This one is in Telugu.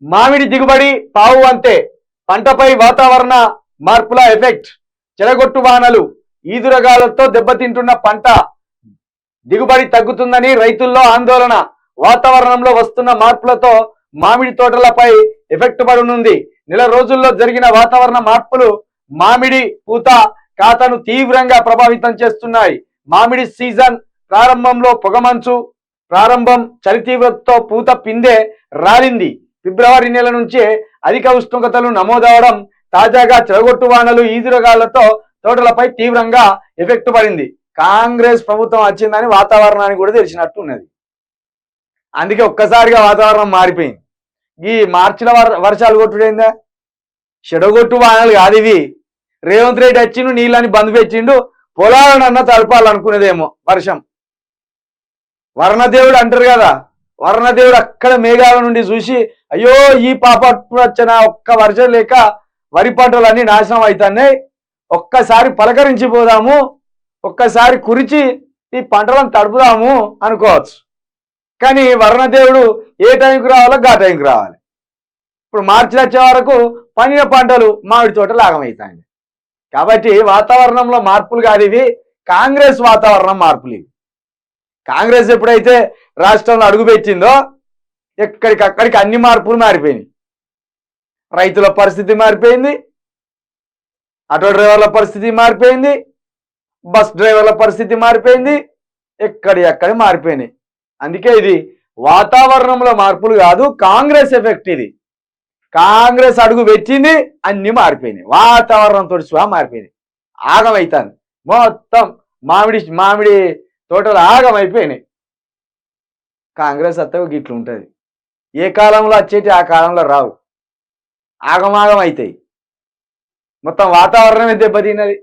మామిడి దిగుబడి పావు అంతే, పంటపై వాతావరణ మార్పుల ఎఫెక్ట్. చెరగొట్టు వానలు, ఈదురగాలతో దెబ్బతింటున్న పంట దిగుబడి తగ్గుతుందని రైతుల్లో ఆందోళన. వాతావరణంలో వస్తున్న మార్పులతో మామిడి తోటలపై ఎఫెక్ట్ పడనుంది. నెల రోజుల్లో జరిగిన వాతావరణ మార్పులు మామిడి పూత ఖాతాను తీవ్రంగా ప్రభావితం చేస్తున్నాయి. మామిడి సీజన్ ప్రారంభంలో పొగమంచు ప్రారంభం, చలి తీవ్రతతో పూత పిందె రాలింది. ఫిబ్రవరి నెల నుంచే అధిక ఉష్ణోగ్రతలు నమోదవడం, తాజాగా చెరగొట్టు వానలు, ఈదురుగాలతో తోటలపై తీవ్రంగా ఎఫెక్ట్ పడింది. కాంగ్రెస్ ప్రభుత్వం వచ్చిందని వాతావరణానికి కూడా తెలిసినట్టు ఉన్నది. అందుకే ఒక్కసారిగా వాతావరణం మారిపోయింది. ఈ మార్చిల వర్షాలు కొట్టుడైందా? చెడగొట్టు వానలు కాదు ఇవి. రేవంత్ రెడ్డి వచ్చిండు, నీళ్ళని బంద్ పెట్టిండు, పొలాలనన్నా తడపాలనుకునేదేమో వర్షం. వర్ణదేవుడు అంటారు కదా, వర్ణదేవుడు అక్కడ మేఘాల నుండి చూసి అయ్యో ఈ పాపప్పుడు వచ్చిన ఒక్క వర్షం లేక వరి పంటలన్నీ నాశనం అవుతున్నాయి, ఒక్కసారి పలకరించిపోదాము, ఒక్కసారి కురిచి ఈ పంటలను తడుపుదాము అనుకోవచ్చు. కానీ వర్ణదేవుడు ఏ టైంకి రావాలో గా టైంకి రావాలి. ఇప్పుడు మార్చి వచ్చే వరకు పండిన పంటలు మామిడి తోటలు ఆగమవుతాయి. కాబట్టి వాతావరణంలో మార్పులు కాదు ఇవి, కాంగ్రెస్ వాతావరణం మార్పులు ఇవి. కాంగ్రెస్ ఎప్పుడైతే రాష్ట్రంలో అడుగుపెట్టిందో ఎక్కడికక్కడికి అన్ని మార్పులు మారిపోయినాయి. రైతుల పరిస్థితి మారిపోయింది, ఆటో డ్రైవర్ల పరిస్థితి మారిపోయింది, బస్ డ్రైవర్ల పరిస్థితి మారిపోయింది, ఎక్కడి మారిపోయినాయి. అందుకే ఇది వాతావరణంలో మార్పులు కాదు, కాంగ్రెస్ ఎఫెక్ట్ ఇది. కాంగ్రెస్ అడుగు పెట్టింది, అన్ని మారిపోయినాయి, వాతావరణంతో సహా మారిపోయినాయి, ఆగమవుతాను. మొత్తం మామిడి తోటలు ఆగమైపోయినాయి. కాంగ్రెస్ అత్తగా గిట్లు ఉంటుంది. ఏ కాలంలో వచ్చేటి ఆ కాలంలో రావు, ఆగమాగం అవుతాయి. మొత్తం వాతావరణమే దెబ్బతిన్నది.